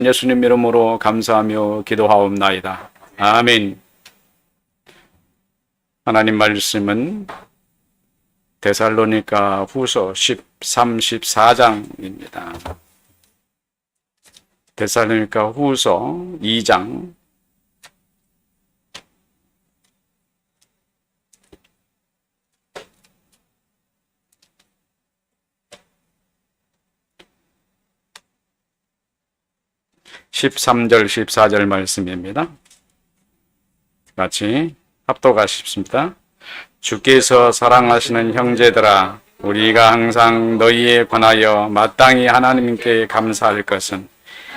예수님 이름으로 감사하며 기도하옵나이다. 아멘. 하나님 말씀은 데살로니가 후서 13, 14장입니다. 데살로니가 후서 2장 13절 14절 말씀입니다. 같이 합독하십시다. 주께서 사랑하시는 형제들아, 우리가 항상 너희에 관하여 마땅히 하나님께 감사할 것은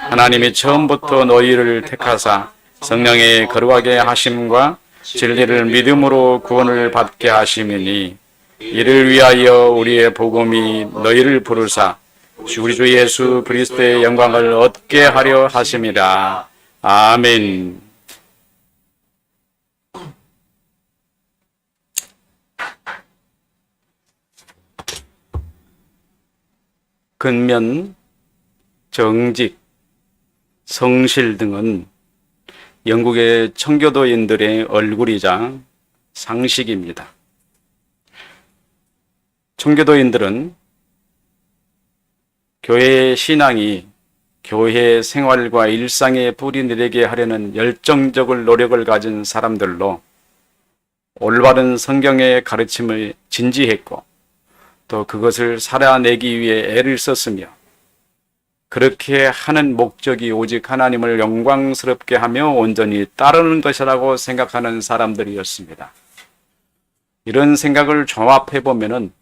하나님이 처음부터 너희를 택하사 성령의 거룩하게 하심과 진리를 믿음으로 구원을 받게 하심이니, 이를 위하여 우리의 복음이 너희를 부르사 우리 주 예수 그리스도의 영광을 얻게 하려 하심이라. 아멘. 근면, 정직, 성실 등은 영국의 청교도인들의 얼굴이자 상식입니다. 청교도인들은 교회의 신앙이 교회 생활과 일상에 뿌리내리게 하려는 열정적인 노력을 가진 사람들로 올바른 성경의 가르침을 진지했고 또 그것을 살아내기 위해 애를 썼으며, 그렇게 하는 목적이 오직 하나님을 영광스럽게 하며 온전히 따르는 것이라고 생각하는 사람들이었습니다. 이런 생각을 종합해보면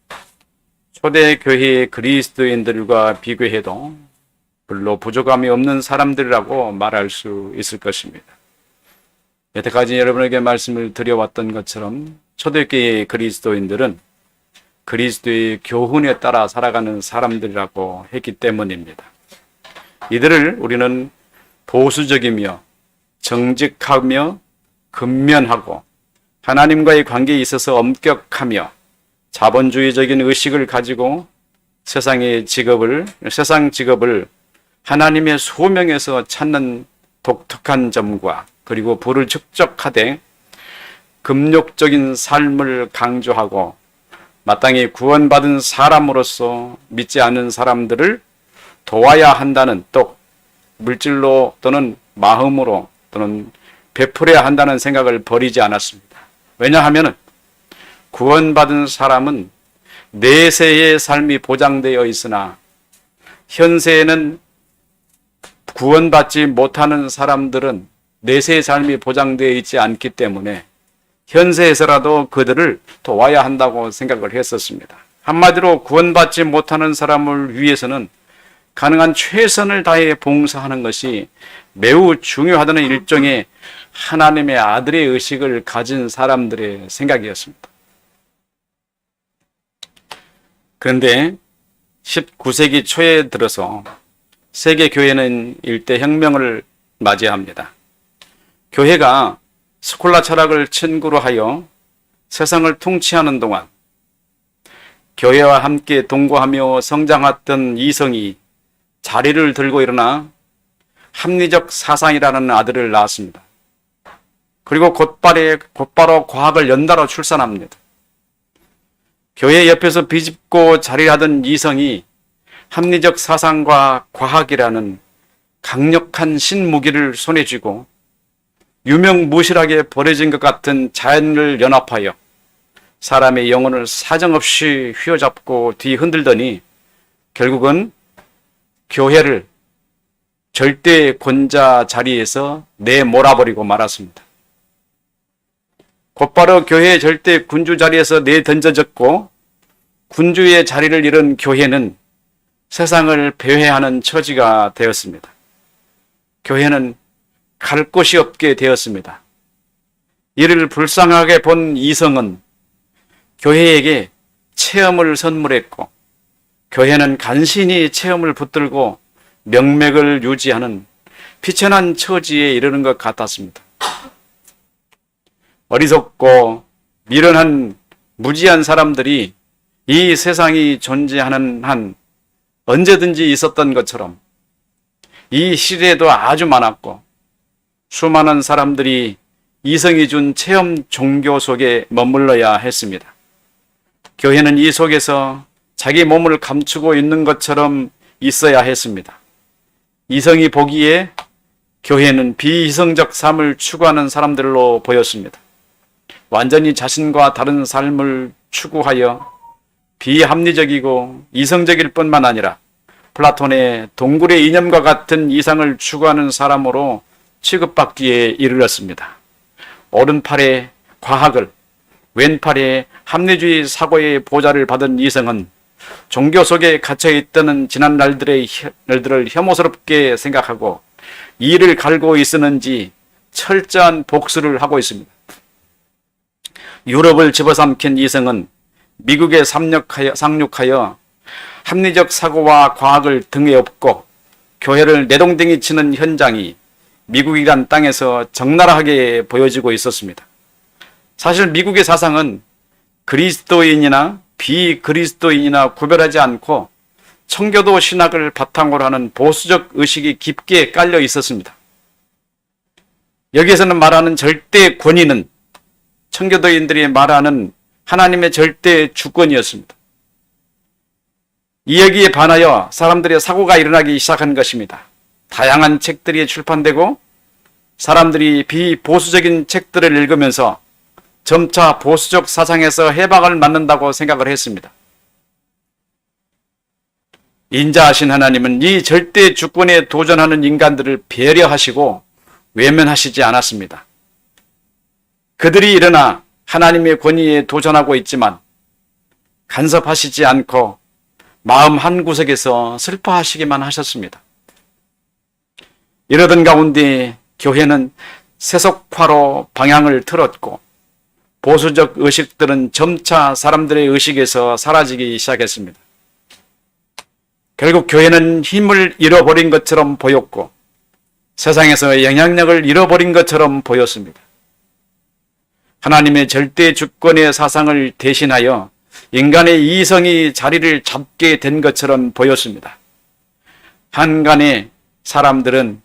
초대교회의 그리스도인들과 비교해도 별로 부족함이 없는 사람들이라고 말할 수 있을 것입니다. 여태까지 여러분에게 말씀을 드려왔던 것처럼 초대교회의 그리스도인들은 그리스도의 교훈에 따라 살아가는 사람들이라고 했기 때문입니다. 이들을 우리는 보수적이며 정직하며 근면하고 하나님과의 관계에 있어서 엄격하며 자본주의적인 의식을 가지고 세상 직업을 하나님의 소명에서 찾는 독특한 점과, 그리고 부를 축적하되 금욕적인 삶을 강조하고 마땅히 구원받은 사람으로서 믿지 않는 사람들을 도와야 한다는, 또 물질로 또는 마음으로 또는 베풀어야 한다는 생각을 버리지 않았습니다. 왜냐하면 구원받은 사람은 내세의 삶이 보장되어 있으나 현세에는 구원받지 못하는 사람들은 내세의 삶이 보장되어 있지 않기 때문에 현세에서라도 그들을 도와야 한다고 생각을 했었습니다. 한마디로 구원받지 못하는 사람을 위해서는 가능한 최선을 다해 봉사하는 것이 매우 중요하다는 일종의 하나님의 아들의 의식을 가진 사람들의 생각이었습니다. 그런데 19세기 초에 들어서 세계교회는 일대 혁명을 맞이합니다. 교회가 스콜라 철학을 친구로 하여 세상을 통치하는 동안 교회와 함께 동거하며 성장했던 이성이 자리를 들고 일어나 합리적 사상이라는 아들을 낳았습니다. 그리고 곧바로 과학을 연달아 출산합니다. 교회 옆에서 비집고 자리하던 이성이 합리적 사상과 과학이라는 강력한 신무기를 손에 쥐고 유명무실하게 버려진 것 같은 자연을 연합하여 사람의 영혼을 사정없이 휘어잡고 뒤흔들더니 결국은 교회를 절대 권자 자리에서 내몰아버리고 말았습니다. 곧바로 교회의 절대 군주 자리에서 내던져졌고, 군주의 자리를 잃은 교회는 세상을 배회하는 처지가 되었습니다. 교회는 갈 곳이 없게 되었습니다. 이를 불쌍하게 본 이성은 교회에게 체험을 선물했고, 교회는 간신히 체험을 붙들고 명맥을 유지하는 비천한 처지에 이르는 것 같았습니다. 어리석고 미련한 무지한 사람들이 이 세상이 존재하는 한 언제든지 있었던 것처럼 이 시대에도 아주 많았고 수많은 사람들이 이성이 준 체험 종교 속에 머물러야 했습니다. 교회는 이 속에서 자기 몸을 감추고 있는 것처럼 있어야 했습니다. 이성이 보기에 교회는 비이성적 삶을 추구하는 사람들로 보였습니다. 완전히 자신과 다른 삶을 추구하여 비합리적이고 이성적일 뿐만 아니라 플라톤의 동굴의 이념과 같은 이상을 추구하는 사람으로 취급받기에 이르렀습니다. 오른팔에 과학을, 왼팔에 합리주의 사고의 보좌를 받은 이성은 종교 속에 갇혀있던 지난 날들을 혐오스럽게 생각하고 이를 갈고 있었는지 철저한 복수를 하고 있습니다. 유럽을 집어삼킨 이성은 미국에 상륙하여 합리적 사고와 과학을 등에 업고 교회를 내동댕이 치는 현장이 미국이란 땅에서 적나라하게 보여지고 있었습니다. 사실 미국의 사상은 그리스도인이나 비그리스도인이나 구별하지 않고 청교도 신학을 바탕으로 하는 보수적 의식이 깊게 깔려 있었습니다. 여기에서는 말하는 절대 권위는 청교도인들이 말하는 하나님의 절대 주권이었습니다. 이 얘기에 반하여 사람들의 사고가 일어나기 시작한 것입니다. 다양한 책들이 출판되고 사람들이 비보수적인 책들을 읽으면서 점차 보수적 사상에서 해방을 맞는다고 생각을 했습니다. 인자하신 하나님은 이 절대 주권에 도전하는 인간들을 배려하시고 외면하시지 않았습니다. 그들이 일어나 하나님의 권위에 도전하고 있지만 간섭하시지 않고 마음 한구석에서 슬퍼하시기만 하셨습니다. 이러던 가운데 교회는 세속화로 방향을 틀었고 보수적 의식들은 점차 사람들의 의식에서 사라지기 시작했습니다. 결국 교회는 힘을 잃어버린 것처럼 보였고 세상에서 영향력을 잃어버린 것처럼 보였습니다. 하나님의 절대 주권의 사상을 대신하여 인간의 이성이 자리를 잡게 된 것처럼 보였습니다. 한간의 사람들은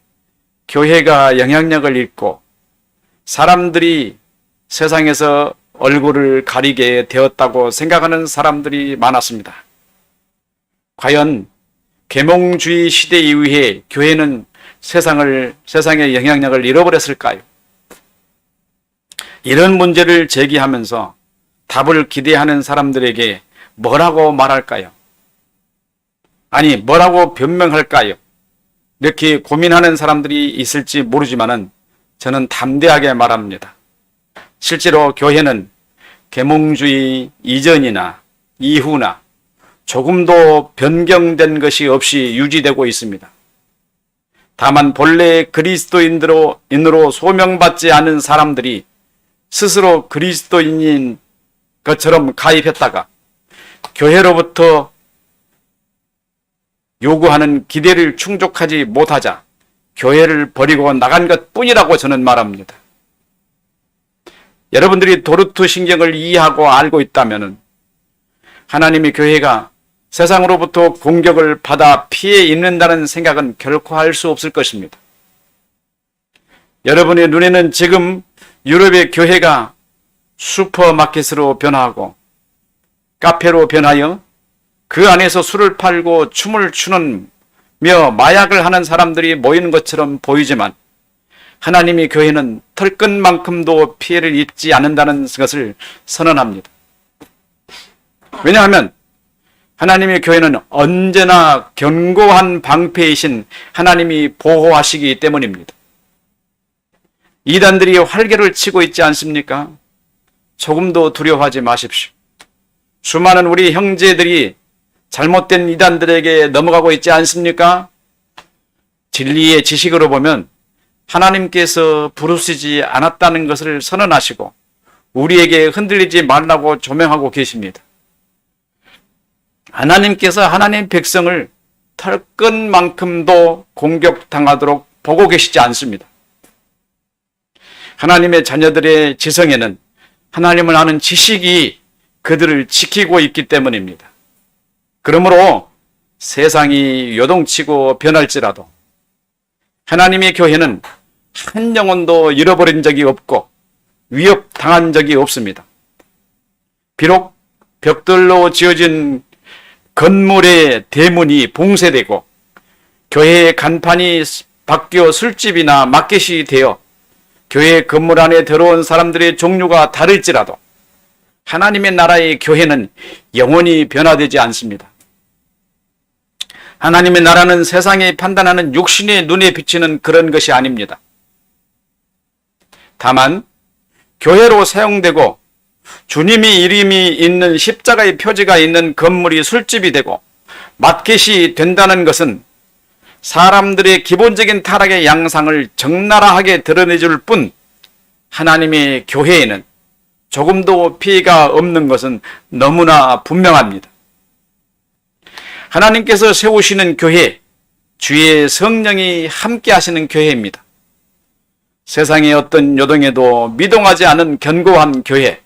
교회가 영향력을 잃고 사람들이 세상에서 얼굴을 가리게 되었다고 생각하는 사람들이 많았습니다. 과연 계몽주의 시대 이후에 교회는 세상의 영향력을 잃어버렸을까요? 이런 문제를 제기하면서 답을 기대하는 사람들에게 뭐라고 말할까요? 아니, 뭐라고 변명할까요? 이렇게 고민하는 사람들이 있을지 모르지만은 저는 담대하게 말합니다. 실제로 교회는 계몽주의 이전이나 이후나 조금도 변경된 것이 없이 유지되고 있습니다. 다만 본래 그리스도인으로 소명받지 않은 사람들이 스스로 그리스도인인 것처럼 가입했다가 교회로부터 요구하는 기대를 충족하지 못하자 교회를 버리고 나간 것뿐이라고 저는 말합니다. 여러분들이 도르트 신경을 이해하고 알고 있다면 하나님의 교회가 세상으로부터 공격을 받아 피해 입는다는 생각은 결코 할 수 없을 것입니다. 여러분의 눈에는 지금 유럽의 교회가 슈퍼마켓으로 변화하고 카페로 변하여 그 안에서 술을 팔고 춤을 추며 마약을 하는 사람들이 모이는 것처럼 보이지만 하나님의 교회는 털끝만큼도 피해를 입지 않는다는 것을 선언합니다. 왜냐하면 하나님의 교회는 언제나 견고한 방패이신 하나님이 보호하시기 때문입니다. 이단들이 활개를 치고 있지 않습니까? 조금도 두려워하지 마십시오. 수많은 우리 형제들이 잘못된 이단들에게 넘어가고 있지 않습니까? 진리의 지식으로 보면 하나님께서 부르시지 않았다는 것을 선언하시고 우리에게 흔들리지 말라고 조명하고 계십니다. 하나님께서 하나님의 백성을 털끝만큼도 공격당하도록 보고 계시지 않습니다. 하나님의 자녀들의 지성에는 하나님을 아는 지식이 그들을 지키고 있기 하나님의 교회는 한 영혼도 잃어버린 적이 없고 위협당한 적이 없습니다. 비록 벽돌로 지어진 건물의 대문이 봉쇄되고 교회의 간판이 바뀌어 술집이나 마켓이 되어 교회 건물 안에 들어온 사람들의 종류가 다를지라도 하나님의 나라의 교회는 영원히 변화되지 않습니다. 하나님의 나라는 세상이 판단하는 육신의 눈에 비치는 그런 것이 아닙니다. 다만 교회로 사용되고 주님의 이름이 있는 십자가의 표지가 있는 건물이 술집이 되고 마켓이 된다는 것은 사람들의 기본적인 타락의 양상을 적나라하게 드러내줄 뿐 하나님의 교회에는 조금도 피해가 없는 것은 너무나 분명합니다. 하나님께서 세우시는 교회, 주의 성령이 함께 하시는 교회입니다. 세상의 어떤 요동에도 미동하지 않은 견고한 교회,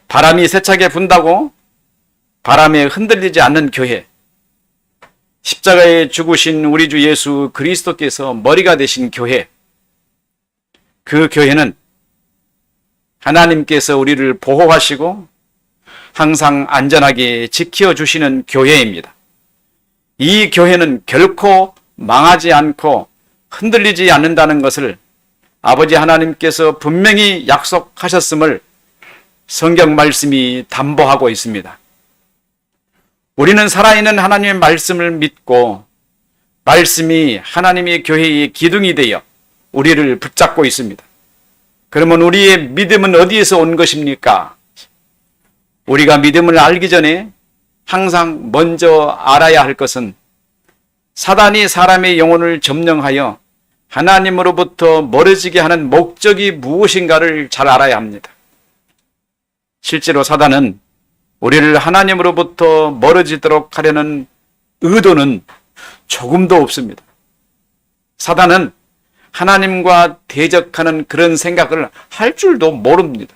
바람이 세차게 분다고 바람에 흔들리지 않는 교회, 십자가에 죽으신 우리 주 예수 그리스도께서 머리가 되신 교회, 그 교회는 하나님께서 우리를 보호하시고 항상 안전하게 지켜주시는 교회입니다. 이 교회는 결코 망하지 않고 흔들리지 않는다는 것을 아버지 하나님께서 분명히 약속하셨음을 성경 말씀이 담보하고 있습니다. 우리는 살아있는 하나님의 말씀을 믿고 말씀이 하나님의 교회의 기둥이 되어 우리를 붙잡고 있습니다. 그러면 우리의 믿음은 어디에서 온 것입니까? 우리가 믿음을 알기 전에 항상 먼저 알아야 할 것은 사단이 사람의 영혼을 점령하여 하나님으로부터 멀어지게 하는 목적이 무엇인가를 잘 알아야 합니다. 실제로 사단은 우리를 하나님으로부터 멀어지도록 하려는 의도는 조금도 없습니다. 사단은 하나님과 대적하는 그런 생각을 할 줄도 모릅니다.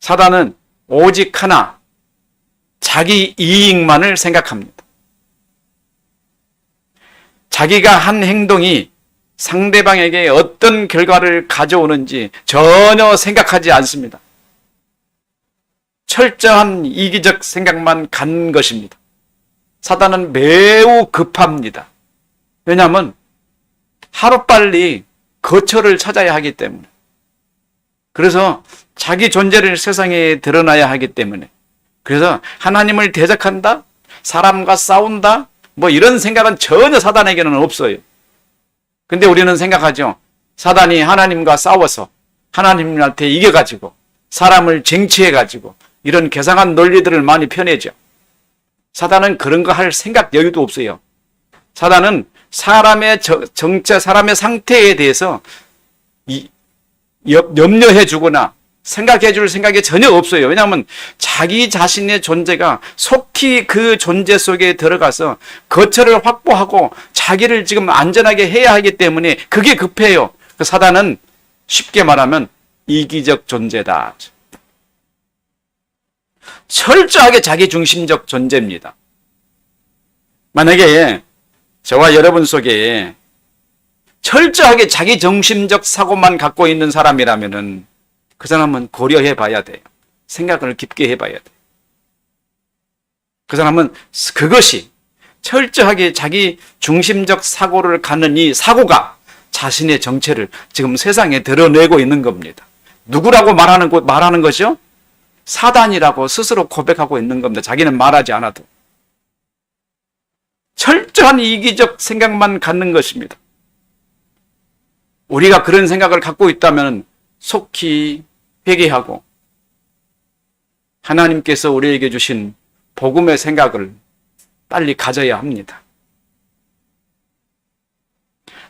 사단은 오직 하나, 자기 이익만을 생각합니다. 자기가 한 행동이 상대방에게 어떤 결과를 가져오는지 전혀 생각하지 않습니다. 철저한 이기적 생각만 갖는 것입니다. 사단은 매우 급합니다. 왜냐하면 하루빨리 거처를 찾아야 하기 때문에. 그래서 자기 존재를 세상에 드러나야 하기 때문에. 그래서 하나님을 대적한다? 사람과 싸운다? 뭐 이런 생각은 전혀 사단에게는 없어요. 근데 우리는 생각하죠. 사단이 하나님과 싸워서 하나님한테 이겨가지고 사람을 쟁취해가지고 이런 괴상한 논리들을 많이 펴내죠. 사단은 그런 거 할 생각 여유도 없어요. 사단은 사람의 정체, 사람의 상태에 대해서 염려해 주거나 생각해 줄 생각이 전혀 없어요. 왜냐하면 자기 자신의 존재가 속히 그 존재 속에 들어가서 거처를 확보하고 자기를 지금 안전하게 해야 하기 때문에 그게 급해요. 그 사단은 쉽게 말하면 이기적 존재다. 철저하게 자기중심적 존재입니다. 만약에 저와 여러분 속에 철저하게 자기중심적 사고만 갖고 있는 사람이라면은 그 사람은 고려해 봐야 돼요. 생각을 깊게 해봐야 돼요. 그 사람은 그것이 철저하게 자기 중심적 사고를 갖는 이 사고가 자신의 정체를 지금 세상에 드러내고 있는 겁니다. 누구라고 말하는 것이요? 사단이라고 스스로 고백하고 있는 겁니다. 자기는 말하지 않아도. 철저한 이기적 생각만 갖는 것입니다. 우리가 그런 생각을 갖고 있다면 속히 회개하고 하나님께서 우리에게 주신 복음의 생각을 빨리 가져야 합니다.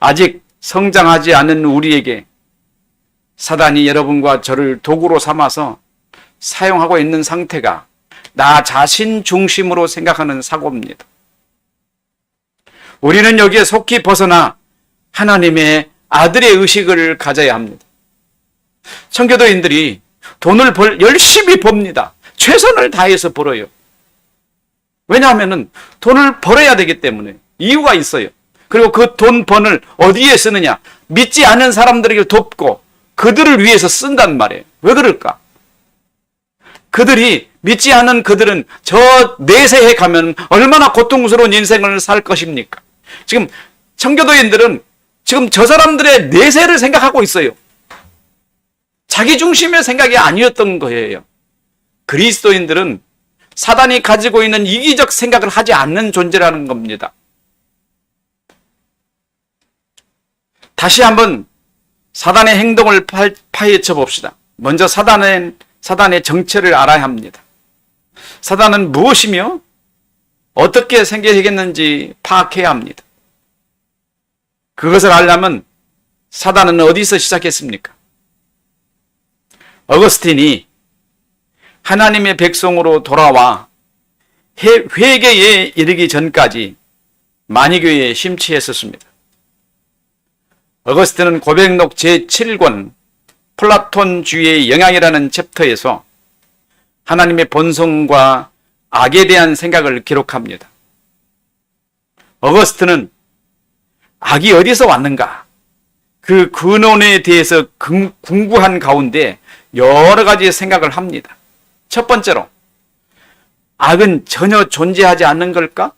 아직 성장하지 않은 우리에게 사단이 여러분과 저를 도구로 삼아서 사용하고 있는 상태가 나 자신 중심으로 생각하는 사고입니다. 우리는 여기에 속히 벗어나 하나님의 아들의 의식을 가져야 합니다. 청교도인들이 돈을 열심히 법니다. 최선을 다해서 벌어요. 왜냐하면 돈을 벌어야 되기 때문에. 이유가 있어요. 그리고 그 돈 번을 어디에 쓰느냐? 믿지 않는 사람들에게 돕고 그들을 위해서 쓴단 말이에요. 왜 그럴까? 그들이 믿지 않는 그들은 저 내세에 가면 얼마나 고통스러운 인생을 살 것입니까? 지금 청교도인들은 지금 저 사람들의 내세를 생각하고 있어요. 자기 중심의 생각이 아니었던 거예요. 그리스도인들은 사단이 가지고 있는 이기적 생각을 하지 않는 존재라는 겁니다. 다시 한번 사단의 행동을 파헤쳐 봅시다. 먼저 사단의 정체를 알아야 합니다. 사단은 무엇이며 어떻게 생겨야겠는지 파악해야 합니다. 그것을 알려면 사단은 어디서 시작했습니까? 어거스틴이 하나님의 백성으로 돌아와 회개에 이르기 전까지 만이교회에 심취했었습니다. 어거스틴은 고백록 제7권 플라톤주의의 영향이라는 챕터에서 하나님의 본성과 악에 대한 생각을 기록합니다. 어거스틴은 악이 어디서 왔는가? 그 근원에 대해서 궁구한 가운데 여러 가지 생각을 합니다. 첫 번째로, 악은 전혀 존재하지 않는 걸까?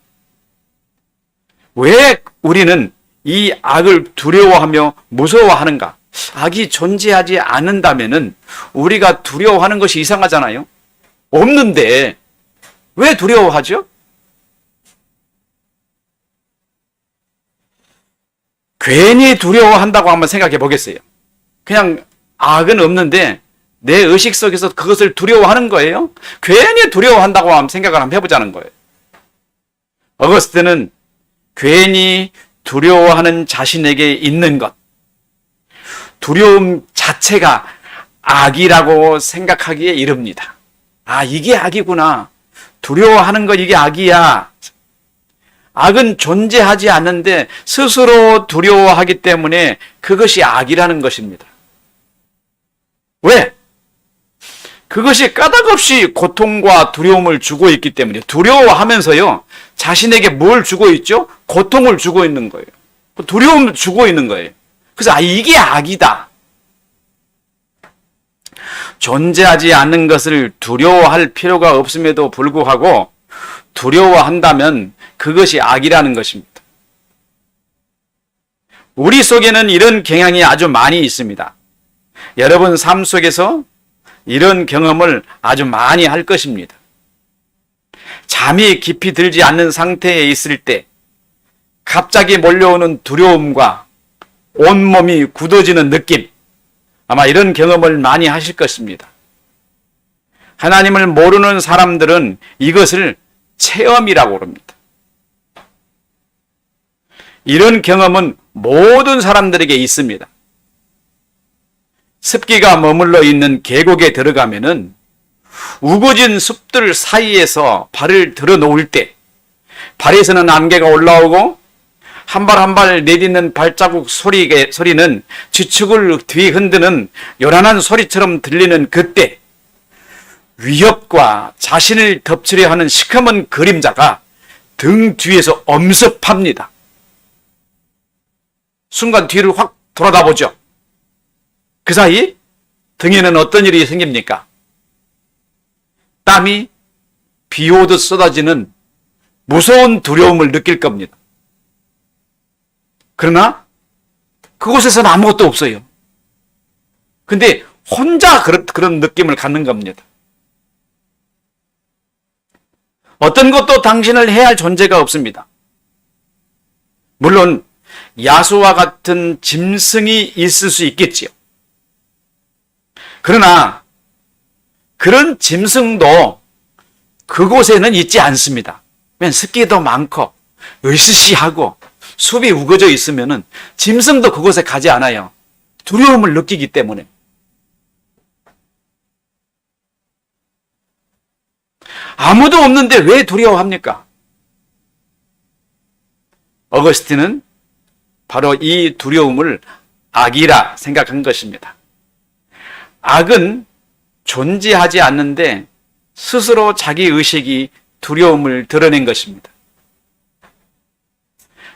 왜 우리는 이 악을 두려워하며 무서워하는가? 악이 존재하지 않는다면은 우리가 두려워하는 것이 이상하잖아요? 없는데 왜 두려워하죠? 괜히 두려워한다고 한번 생각해 보겠어요. 그냥 악은 없는데 내 의식 속에서 그것을 두려워하는 거예요? 괜히 두려워한다고 한번 생각을 한번 해보자는 거예요. 어거스틴은 괜히 두려워하는 자신에게 있는 것, 두려움 자체가 악이라고 생각하기에 이릅니다. 아, 이게 악이구나. 두려워하는 것, 이게 악이야. 악은 존재하지 않는데 스스로 두려워하기 때문에 그것이 악이라는 것입니다. 왜? 그것이 까닭없이 고통과 두려움을 주고 있기 때문에 두려워하면서요, 자신에게 뭘 주고 있죠? 고통을 주고 있는 거예요. 두려움을 주고 있는 거예요. 그래서 이게 악이다. 존재하지 않는 것을 두려워할 필요가 없음에도 불구하고 두려워한다면 그것이 악이라는 것입니다. 우리 속에는 이런 경향이 아주 많이 있습니다. 여러분 삶 속에서 이런 경험을 아주 많이 할 것입니다. 잠이 깊이 들지 않는 상태에 있을 때 갑자기 몰려오는 두려움과 온몸이 굳어지는 느낌, 아마 이런 경험을 많이 하실 것입니다. 하나님을 모르는 사람들은 이것을 체험이라고 합니다. 이런 경험은 모든 사람들에게 있습니다. 습기가 머물러 있는 계곡에 들어가면은 우거진 숲들 사이에서 발을 들어 놓을 때 발에서는 안개가 올라오고 한 발 한 발 내딛는 발자국 소리는 지축을 뒤흔드는 요란한 소리처럼 들리는 그때 위협과 자신을 덮치려 하는 시커먼 그림자가 등 뒤에서 엄습합니다. 순간 뒤를 확 돌아다 보죠. 그 사이 등에는 어떤 일이 생깁니까? 땀이 비 오듯 쏟아지는 무서운 두려움을 느낄 겁니다. 그러나 그곳에서는 아무것도 없어요. 근데 혼자 그런 느낌을 갖는 겁니다. 어떤 것도 당신을 해할 존재가 없습니다. 물론 야수와 같은 짐승이 있을 수 있겠지요. 그러나 그런 짐승도 그곳에는 있지 않습니다. 왜냐하면 습기도 많고 으스시하고 숲이 우거져 있으면 짐승도 그곳에 가지 않아요. 두려움을 느끼기 때문에. 아무도 없는데 왜 두려워합니까? 어거스틴은 바로 이 두려움을 악이라 생각한 것입니다. 악은 존재하지 않는데 스스로 자기 의식이 두려움을 드러낸 것입니다.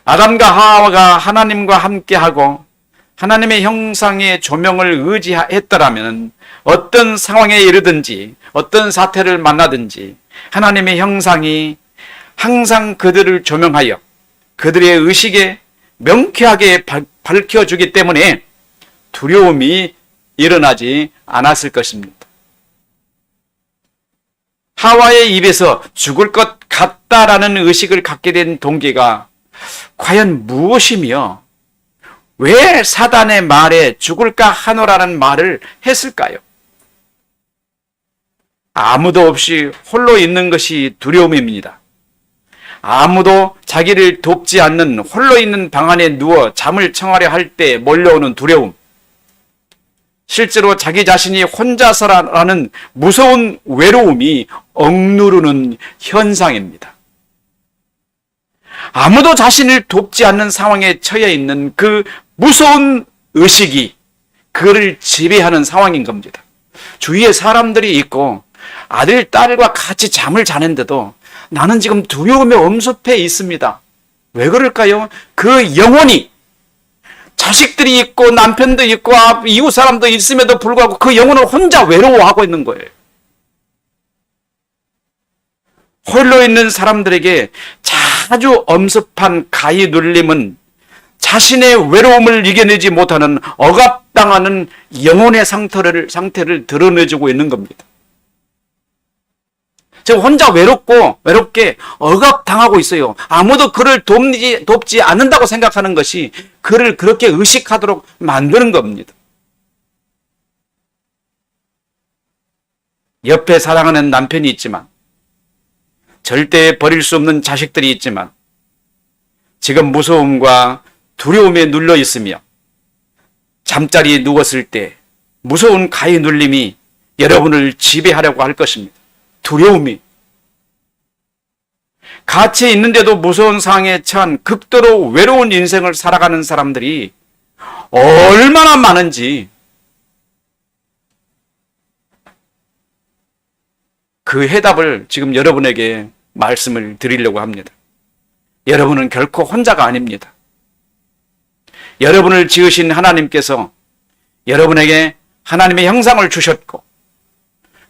아담과 하와가 하나님과 함께하고 하나님의 형상의 조명을 의지했더라면 어떤 상황에 이르든지 어떤 사태를 만나든지 하나님의 형상이 항상 그들을 조명하여 그들의 의식에 명쾌하게 밝혀주기 때문에 두려움이 일어나지 않았을 것입니다. 하와의 입에서 죽을 것 같다라는 의식을 갖게 된 동기가 과연 무엇이며 왜 사단의 말에 죽을까 하노라는 말을 했을까요? 아무도 없이 홀로 있는 것이 두려움입니다. 아무도 자기를 돕지 않는 홀로 있는 방 안에 누워 잠을 청하려 할 때 몰려오는 두려움. 실제로 자기 자신이 혼자서라는 무서운 외로움이 억누르는 현상입니다. 아무도 자신을 돕지 않는 상황에 처해 있는 그 무서운 의식이 그를 지배하는 상황인 겁니다. 주위에 사람들이 있고 아들, 딸과 같이 잠을 자는데도 나는 지금 두려움에 엄습해 있습니다. 왜 그럴까요? 그 영혼이 자식들이 있고 남편도 있고 이웃 사람도 있음에도 불구하고 그 영혼은 혼자 외로워하고 있는 거예요. 홀로 있는 사람들에게 자주 엄습한 가히 눌림은 자신의 외로움을 이겨내지 못하는 억압당하는 영혼의 상태를 드러내주고 있는 겁니다. 지금 혼자 외롭게 억압당하고 있어요. 아무도 그를 돕지 않는다고 생각하는 것이 그를 그렇게 의식하도록 만드는 겁니다. 옆에 사랑하는 남편이 있지만 절대 버릴 수 없는 자식들이 있지만 지금 무서움과 두려움에 눌려 있으며 잠자리에 누웠을 때 무서운 가히 눌림이 여러분을 지배하려고 할 것입니다. 두려움이. 같이 있는데도 무서운 상황에 처한 극도로 외로운 인생을 살아가는 사람들이 얼마나 많은지 그 해답을 지금 여러분에게 말씀을 드리려고 합니다. 여러분은 결코 혼자가 아닙니다. 여러분을 지으신 하나님께서 여러분에게 하나님의 형상을 주셨고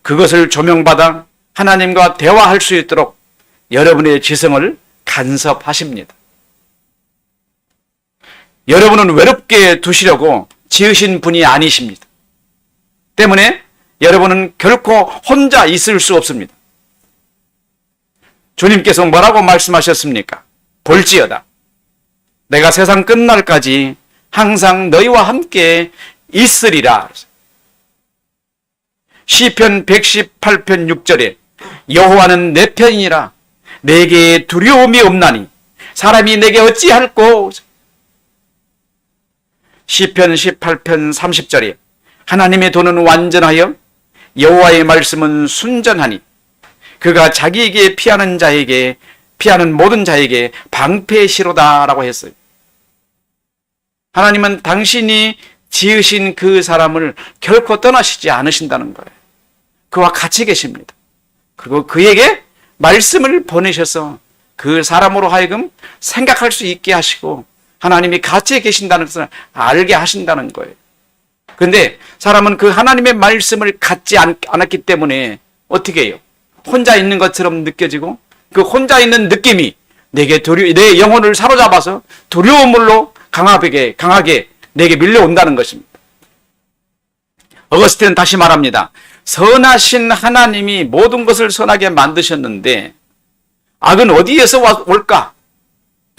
그것을 조명받아 하나님과 대화할 수 있도록 여러분의 지성을 간섭하십니다. 여러분은 외롭게 두시려고 지으신 분이 아니십니다. 때문에 여러분은 결코 혼자 있을 수 없습니다. 주님께서 뭐라고 말씀하셨습니까? 볼지어다. 내가 세상 끝날까지 항상 너희와 함께 있으리라. 시편 118편 6절에 여호와는 내 편이라 내게 두려움이 없나니 사람이 내게 어찌할꼬. 시편 18편 30절에 하나님의 도는 완전하여 여호와의 말씀은 순전하니 그가 자기에게 피하는 모든 자에게 방패시로다라고 했어요. 하나님은 당신이 지으신 그 사람을 결코 떠나시지 않으신다는 거예요. 그와 같이 계십니다. 그리고 그에게 말씀을 보내셔서 그 사람으로 하여금 생각할 수 있게 하시고 하나님이 같이 계신다는 것을 알게 하신다는 거예요. 그런데 사람은 그 하나님의 말씀을 갖지 않았기 때문에 어떻게 해요? 혼자 있는 것처럼 느껴지고 그 혼자 있는 느낌이 내 영혼을 사로잡아서 두려움으로 강하게 내게 밀려온다는 것입니다. 어거스틴은 다시 말합니다. 선하신 하나님이 모든 것을 선하게 만드셨는데 악은 어디에서 올까?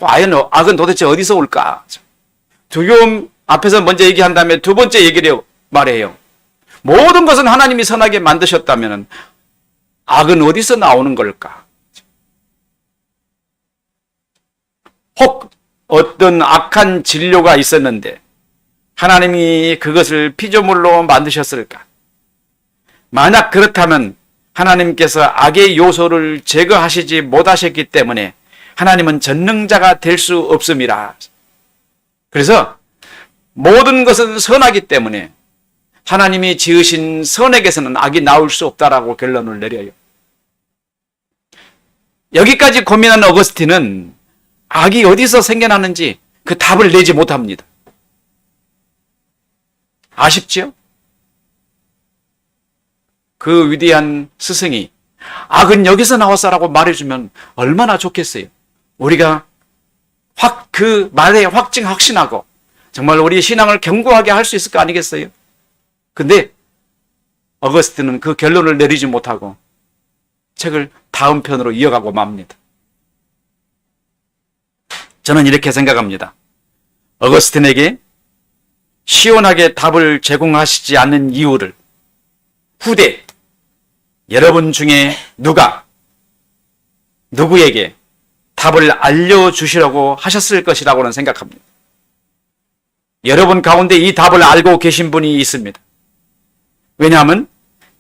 악은 도대체 어디서 올까? 두려움 앞에서 먼저 얘기한 다음에 두 번째 얘기를 말해요. 모든 것은 하나님이 선하게 만드셨다면 악은 어디서 나오는 걸까? 혹 어떤 악한 진료가 있었는데 하나님이 그것을 피조물로 만드셨을까? 만약 그렇다면 하나님께서 악의 요소를 제거하시지 못하셨기 때문에 하나님은 전능자가 될 수 없습니다. 그래서 모든 것은 선하기 때문에 하나님이 지으신 선에게서는 악이 나올 수 없다라고 결론을 내려요. 여기까지 고민한 어거스틴은 악이 어디서 생겨나는지 그 답을 내지 못합니다. 아쉽죠? 그 위대한 스승이 악은 여기서 나왔어라고 말해주면 얼마나 좋겠어요. 우리가 그 말에 확신하고 정말 우리 신앙을 견고하게 할 수 있을 거 아니겠어요? 근데 어거스틴은 그 결론을 내리지 못하고 책을 다음 편으로 이어가고 맙니다. 저는 이렇게 생각합니다. 어거스틴에게 시원하게 답을 제공하시지 않는 이유를 후대 여러분 중에 누구에게 답을 알려주시라고 하셨을 것이라고는 생각합니다. 여러분 가운데 이 답을 알고 계신 분이 있습니다. 왜냐하면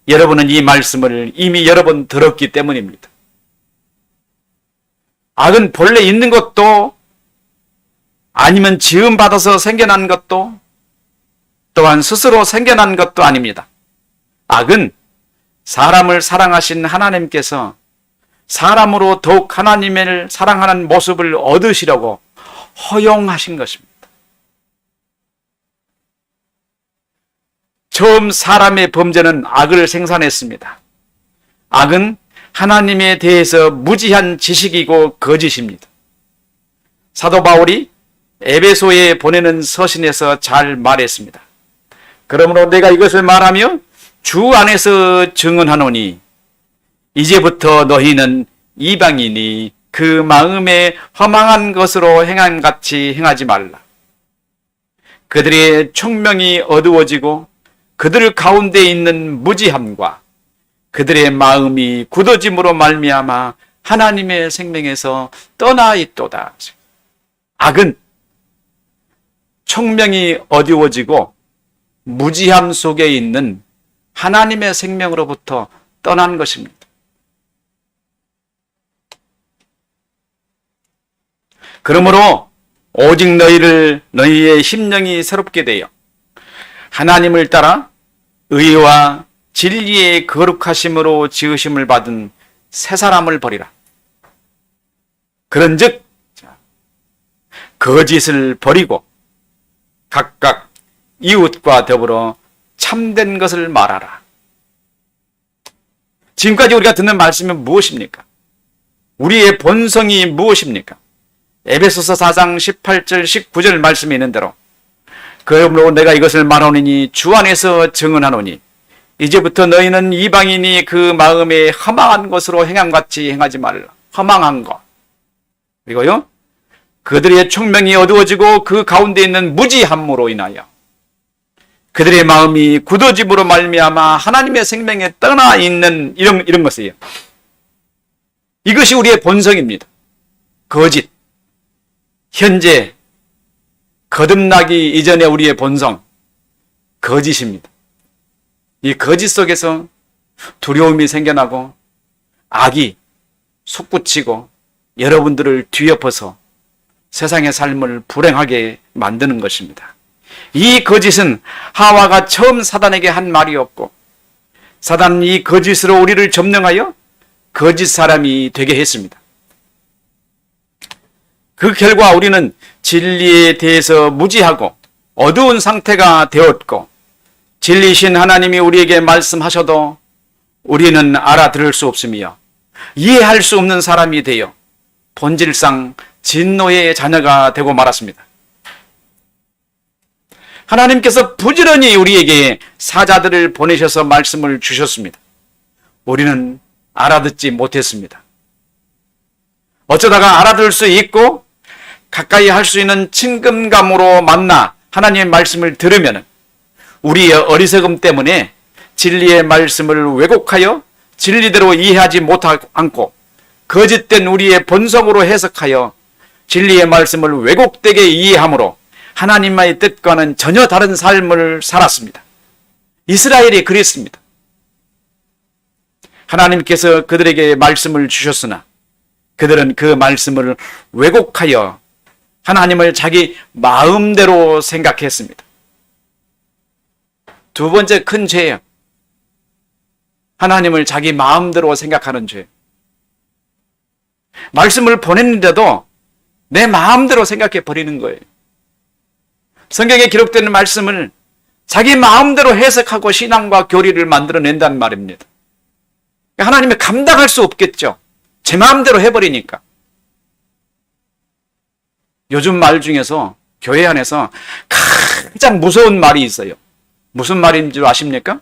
여러분은 이 말씀을 이미 여러 번 들었기 때문입니다. 악은 본래 있는 것도 아니면 지음받아서 생겨난 것도 또한 스스로 생겨난 것도 아닙니다. 악은 사람을 사랑하신 하나님께서 사람으로 더욱 하나님을 사랑하는 모습을 얻으시려고 허용하신 것입니다. 처음 사람의 범죄는 악을 생산했습니다. 악은 하나님에 대해서 무지한 지식이고 거짓입니다. 사도 바울이 에베소에 보내는 서신에서 잘 말했습니다. 그러므로 내가 이것을 말하며 주 안에서 증언하노니 이제부터 너희는 이방인이 그 마음에 허망한 것으로 행한 같이 행하지 말라. 그들의 총명이 어두워지고 그들 가운데 있는 무지함과 그들의 마음이 굳어짐으로 말미암아 하나님의 생명에서 떠나 있도다. 악은 총명이 어두워지고 무지함 속에 있는 하나님의 생명으로부터 떠난 것입니다. 그러므로 오직 너희의 심령이 새롭게 되어 하나님을 따라 의와 진리의 거룩하심으로 지으심을 받은 새 사람을 버리라. 그런즉 거짓을 버리고 각각 이웃과 더불어 참된 것을 말하라. 지금까지 우리가 듣는 말씀은 무엇입니까? 우리의 본성이 무엇입니까? 에베소서 4장 18절 19절 말씀에 있는 대로 그러므로 내가 이것을 말하노니 주 안에서 증언하노니 이제부터 너희는 이방인이 그 마음에 허망한 것으로 행함같이 행하지 말라. 허망한 것. 그리고요. 그들의 총명이 어두워지고 그 가운데 있는 무지함으로 인하여 그들의 마음이 굳어짐으로 말미암아 하나님의 생명에 떠나 있는 이런 것이에요. 이것이 우리의 본성입니다. 거짓. 현재 거듭나기 이전에 우리의 본성 거짓입니다. 이 거짓 속에서 두려움이 생겨나고 악이 솟구치고 여러분들을 뒤엎어서 세상의 삶을 불행하게 만드는 것입니다. 이 거짓은 하와가 처음 사단에게 한 말이었고 사단은 이 거짓으로 우리를 점령하여 거짓 사람이 되게 했습니다. 그 결과 우리는 진리에 대해서 무지하고 어두운 상태가 되었고 진리신 하나님이 우리에게 말씀하셔도 우리는 알아들을 수 없으며 이해할 수 없는 사람이 되어 본질상 진노의 자녀가 되고 말았습니다. 하나님께서 부지런히 우리에게 사자들을 보내셔서 말씀을 주셨습니다. 우리는 알아듣지 못했습니다. 어쩌다가 알아들 수 있고 가까이 할 수 있는 친근감으로 만나 하나님의 말씀을 들으면 우리의 어리석음 때문에 진리의 말씀을 왜곡하여 진리대로 이해하지 못하고 거짓된 우리의 본성으로 해석하여 진리의 말씀을 왜곡되게 이해함으로 하나님의 뜻과는 전혀 다른 삶을 살았습니다. 이스라엘이 그랬습니다. 하나님께서 그들에게 말씀을 주셨으나 그들은 그 말씀을 왜곡하여 하나님을 자기 마음대로 생각했습니다. 두 번째 큰 죄예요. 하나님을 자기 마음대로 생각하는 죄. 말씀을 보냈는데도 내 마음대로 생각해 버리는 거예요. 성경에 기록되는 말씀을 자기 마음대로 해석하고 신앙과 교리를 만들어낸다는 말입니다. 하나님이 감당할 수 없겠죠. 제 마음대로 해버리니까. 요즘 말 중에서 교회 안에서 가장 무서운 말이 있어요. 무슨 말인 줄 아십니까?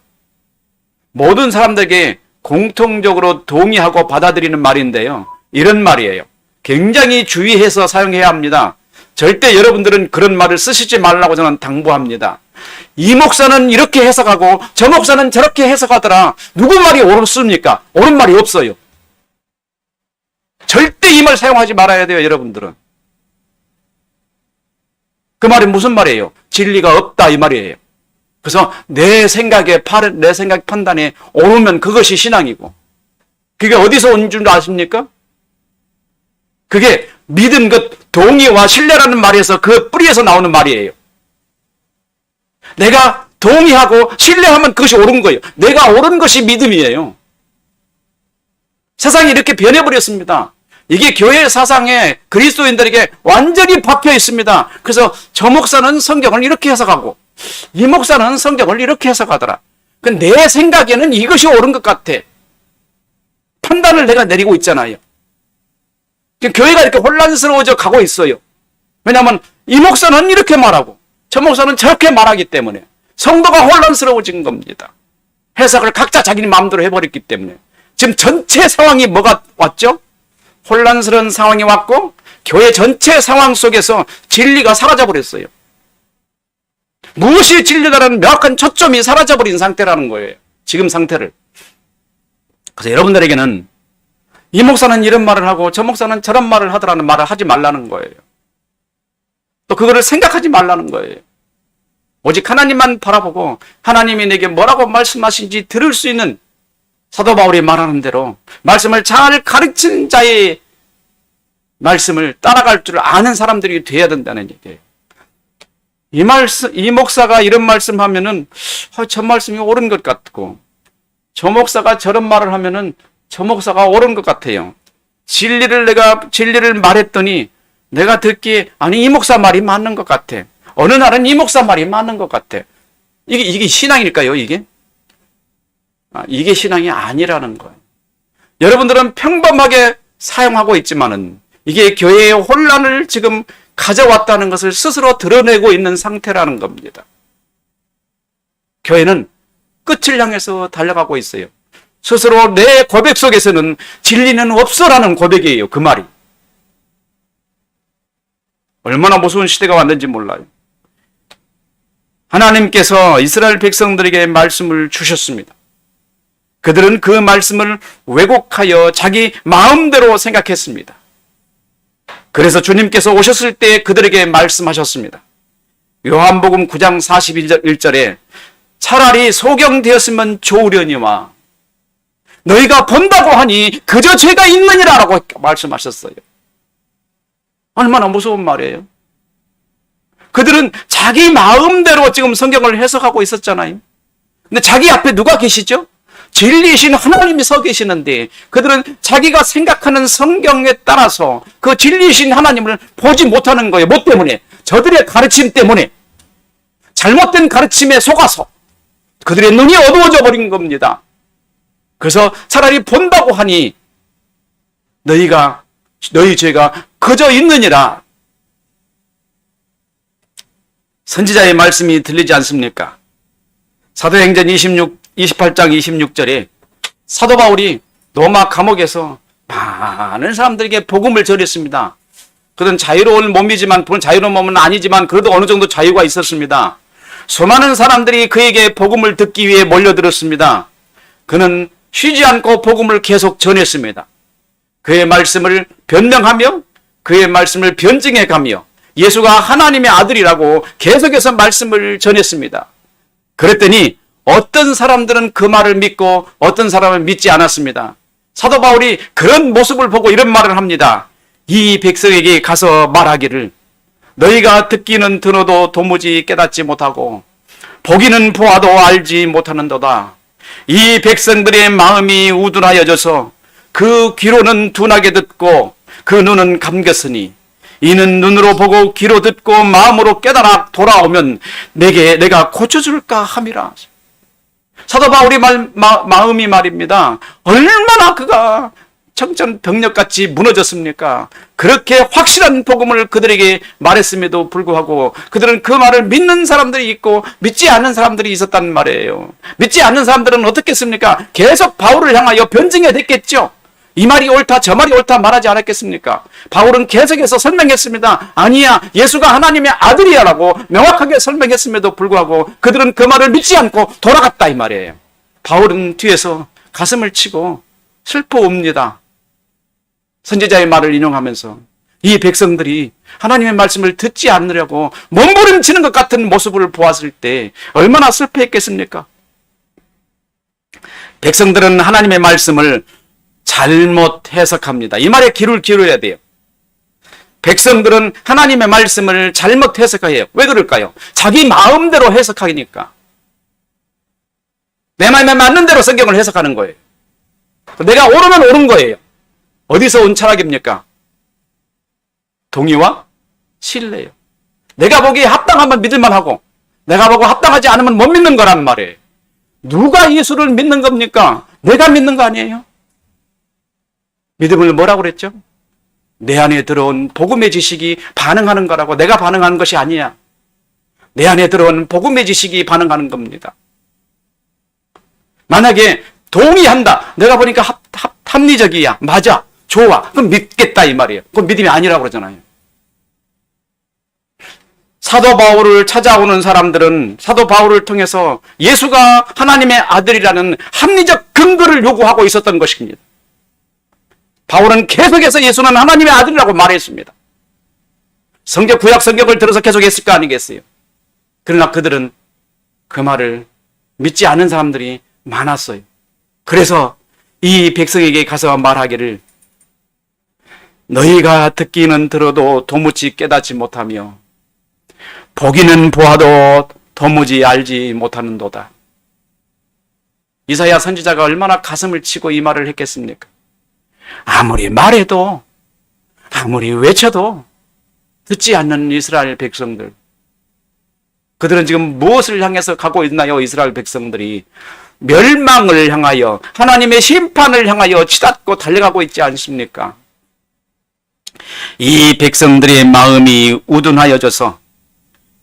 모든 사람들에게 공통적으로 동의하고 받아들이는 말인데요. 이런 말이에요. 굉장히 주의해서 사용해야 합니다. 절대 여러분들은 그런 말을 쓰시지 말라고 저는 당부합니다. 이 목사는 이렇게 해석하고 저 목사는 저렇게 해석하더라. 누구 말이 옳습니까? 옳은 말이 없어요. 절대 이 말 사용하지 말아야 돼요, 여러분들은. 그 말이 무슨 말이에요? 진리가 없다 이 말이에요. 그래서 내 생각 판단에 옳으면 그것이 신앙이고, 그게 어디서 온 줄 아십니까? 그게 믿음, 동의와 신뢰라는 말에서 그 뿌리에서 나오는 말이에요. 내가 동의하고 신뢰하면 그것이 옳은 거예요. 내가 옳은 것이 믿음이에요. 세상이 이렇게 변해버렸습니다. 이게 교회 사상에 그리스도인들에게 완전히 박혀 있습니다. 그래서 저 목사는 성경을 이렇게 해석하고 이 목사는 성경을 이렇게 해석하더라. 내 생각에는 이것이 옳은 것 같아. 판단을 내가 내리고 있잖아요. 교회가 이렇게 혼란스러워져 가고 있어요. 왜냐하면 이 목사는 이렇게 말하고 저 목사는 저렇게 말하기 때문에 성도가 혼란스러워진 겁니다. 해석을 각자 자기 마음대로 해버렸기 때문에 지금 전체 상황이 뭐가 왔죠? 혼란스러운 상황이 왔고 교회 전체 상황 속에서 진리가 사라져버렸어요. 무엇이 진리다라는 명확한 초점이 사라져버린 상태라는 거예요. 지금 상태를. 그래서 여러분들에게는 이 목사는 이런 말을 하고 저 목사는 저런 말을 하더라는 말을 하지 말라는 거예요. 또 그거를 생각하지 말라는 거예요. 오직 하나님만 바라보고 하나님이 내게 뭐라고 말씀하신지 들을 수 있는 사도 바울이 말하는 대로 말씀을 잘 가르치는 자의 말씀을 따라갈 줄 아는 사람들이 돼야 된다는 얘기예요. 이 목사가 이런 말씀하면은 저 말씀이 옳은 것 같고 저 목사가 저런 말을 하면은 저 목사가 옳은 것 같아요. 진리를 말했더니 내가 듣기에 아니 이 목사 말이 맞는 것 같아. 어느 날은 이 목사 말이 맞는 것 같아. 이게 신앙일까요, 이게? 이게 신앙이 아니라는 거예요. 여러분들은 평범하게 사용하고 있지만은 이게 교회의 혼란을 지금 가져왔다는 것을 스스로 드러내고 있는 상태라는 겁니다. 교회는 끝을 향해서 달려가고 있어요. 스스로 내 고백 속에서는 진리는 없어라는 고백이에요. 그 말이. 얼마나 무서운 시대가 왔는지 몰라요. 하나님께서 이스라엘 백성들에게 말씀을 주셨습니다. 그들은 그 말씀을 왜곡하여 자기 마음대로 생각했습니다. 그래서 주님께서 오셨을 때 그들에게 말씀하셨습니다. 요한복음 9장 41절에 차라리 소경되었으면 좋으려니와 너희가 본다고 하니 그저 죄가 있느니라 라고 말씀하셨어요. 얼마나 무서운 말이에요. 그들은 자기 마음대로 지금 성경을 해석하고 있었잖아요. 근데 자기 앞에 누가 계시죠? 진리이신 하나님이 서 계시는데 그들은 자기가 생각하는 성경에 따라서 그 진리이신 하나님을 보지 못하는 거예요. 뭐 때문에? 저들의 가르침 때문에. 잘못된 가르침에 속아서 그들의 눈이 어두워져 버린 겁니다. 그래서 차라리 본다고 하니 너희 죄가 그저 있느니라. 선지자의 말씀이 들리지 않습니까? 사도행전 28장 26절에 사도 바울이 로마 감옥에서 많은 사람들에게 복음을 전했습니다. 그들은 자유로운 몸이지만, 자유로운 몸은 아니지만 그래도 어느 정도 자유가 있었습니다. 수많은 사람들이 그에게 복음을 듣기 위해 몰려들었습니다. 그는 쉬지 않고 복음을 계속 전했습니다. 그의 말씀을 변명하며 그의 말씀을 변증해가며 예수가 하나님의 아들이라고 계속해서 말씀을 전했습니다. 그랬더니 어떤 사람들은 그 말을 믿고 어떤 사람은 믿지 않았습니다. 사도 바울이 그런 모습을 보고 이런 말을 합니다. 이 백성에게 가서 말하기를 너희가 듣기는 들어도 도무지 깨닫지 못하고 보기는 보아도 알지 못하는도다. 이 백성들의 마음이 우둔하여져서 그 귀로는 둔하게 듣고 그 눈은 감겼으니 이는 눈으로 보고 귀로 듣고 마음으로 깨달아 돌아오면 내가 고쳐줄까 함이라. 사도 바울이 마음이 말입니다. 얼마나 그가 청천벽력같이 무너졌습니까? 그렇게 확실한 복음을 그들에게 말했음에도 불구하고 그들은 그 말을 믿는 사람들이 있고 믿지 않는 사람들이 있었단 말이에요. 믿지 않는 사람들은 어떻게 했습니까? 계속 바울을 향하여 변증해 댔겠죠. 이 말이 옳다 저 말이 옳다 말하지 않았겠습니까? 바울은 계속해서 설명했습니다. 아니야, 예수가 하나님의 아들이야 라고 명확하게 설명했음에도 불구하고 그들은 그 말을 믿지 않고 돌아갔다 이 말이에요. 바울은 뒤에서 가슴을 치고 슬퍼옵니다. 선지자의 말을 인용하면서 이 백성들이 하나님의 말씀을 듣지 않으려고 몸부림치는 것 같은 모습을 보았을 때 얼마나 슬퍼했겠습니까? 백성들은 하나님의 말씀을 잘못 해석합니다. 이 말에 귀를 기울여야 돼요. 백성들은 하나님의 말씀을 잘못 해석해요. 왜 그럴까요? 자기 마음대로 해석하니까. 내 마음에 맞는 대로 성경을 해석하는 거예요. 내가 옳으면 옳은 거예요. 어디서 온 철학입니까? 동의와 신뢰요. 내가 보기에 합당하면 믿을만 하고 내가 보고 합당하지 않으면 못 믿는 거란 말이에요. 누가 예수를 믿는 겁니까? 내가 믿는 거 아니에요? 믿음을 뭐라고 그랬죠? 내 안에 들어온 복음의 지식이 반응하는 거라고. 내가 반응하는 것이 아니야. 내 안에 들어온 복음의 지식이 반응하는 겁니다. 만약에 동의한다. 내가 보니까 합리적이야. 맞아. 좋아. 그럼 믿겠다 이 말이에요. 그건 믿음이 아니라고 그러잖아요. 사도 바울을 찾아오는 사람들은 사도 바울을 통해서 예수가 하나님의 아들이라는 합리적 근거를 요구하고 있었던 것입니다. 바울은 계속해서 예수는 하나님의 아들이라고 말했습니다. 구약 성경을 들어서 계속했을 거 아니겠어요? 그러나 그들은 그 말을 믿지 않은 사람들이 많았어요. 그래서 이 백성에게 가서 말하기를 너희가 듣기는 들어도 도무지 깨닫지 못하며 보기는 보아도 도무지 알지 못하는도다. 이사야 선지자가 얼마나 가슴을 치고 이 말을 했겠습니까? 아무리 말해도 아무리 외쳐도 듣지 않는 이스라엘 백성들. 그들은 지금 무엇을 향해서 가고 있나요? 이스라엘 백성들이 멸망을 향하여 하나님의 심판을 향하여 치닫고 달려가고 있지 않습니까? 이 백성들의 마음이 우둔하여져서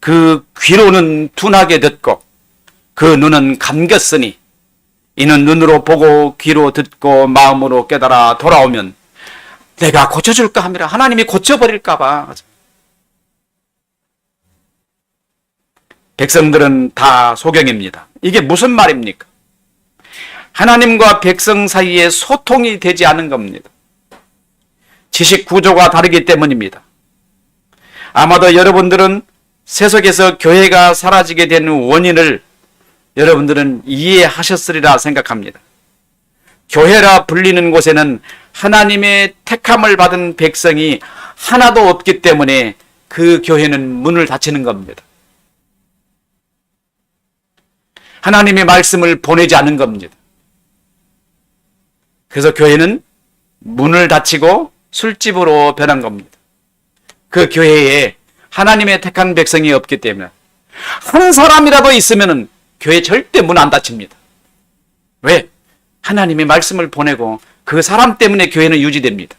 그 귀로는 둔하게 듣고 그 눈은 감겼으니 이는 눈으로 보고 귀로 듣고 마음으로 깨달아 돌아오면 내가 고쳐줄까 함이라. 하나님이 고쳐버릴까 봐. 백성들은 다 소경입니다. 이게 무슨 말입니까? 하나님과 백성 사이에 소통이 되지 않은 겁니다. 지식 구조가 다르기 때문입니다. 아마도 여러분들은 세속에서 교회가 사라지게 된 원인을 여러분들은 이해하셨으리라 생각합니다. 교회라 불리는 곳에는 하나님의 택함을 받은 백성이 하나도 없기 때문에 그 교회는 문을 닫히는 겁니다. 하나님의 말씀을 보내지 않은 겁니다. 그래서 교회는 문을 닫히고 술집으로 변한 겁니다. 그 교회에 하나님의 택한 백성이 없기 때문에 한 사람이라도 있으면 교회 절대 문 안 닫힙니다. 왜? 하나님의 말씀을 보내고 그 사람 때문에 교회는 유지됩니다.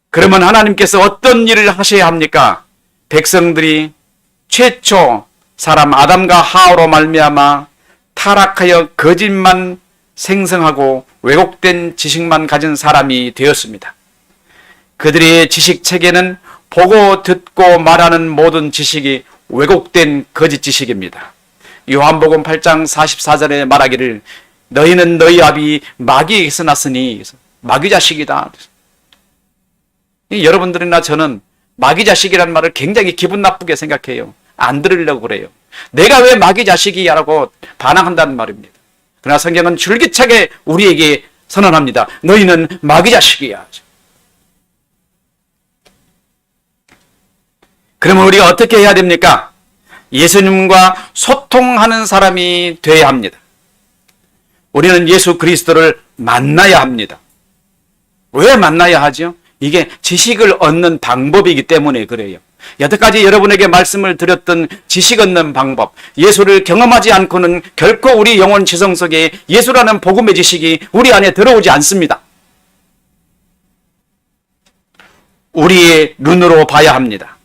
그러면 하나님께서 어떤 일을 하셔야 합니까? 백성들이 최초 사람 아담과 하와로 말미암아 타락하여 거짓만 생성하고 왜곡된 지식만 가진 사람이 되었습니다. 그들의 지식 체계는 보고 듣고 말하는 모든 지식이 왜곡된 거짓 지식입니다. 요한복음 8장 44절에 말하기를 너희는 너희 아비 마귀에게서 났으니 마귀 자식이다. 여러분들이나 저는 마귀 자식이라는 말을 굉장히 기분 나쁘게 생각해요. 안 들으려고 그래요. 내가 왜 마귀 자식이야 라고 반항한다는 말입니다. 그러나 성경은 줄기차게 우리에게 선언합니다. 너희는 마귀 자식이야. 그러면 우리가 어떻게 해야 됩니까? 예수님과 소통하는 사람이 되어야 합니다. 우리는 예수 그리스도를 만나야 합니다. 왜 만나야 하죠? 이게 지식을 얻는 방법이기 때문에 그래요. 여태까지 여러분에게 말씀을 드렸던 지식 얻는 방법, 예수를 경험하지 않고는 결코 우리 영혼 지성 속에 예수라는 복음의 지식이 우리 안에 들어오지 않습니다. 우리의 눈으로 봐야 합니다.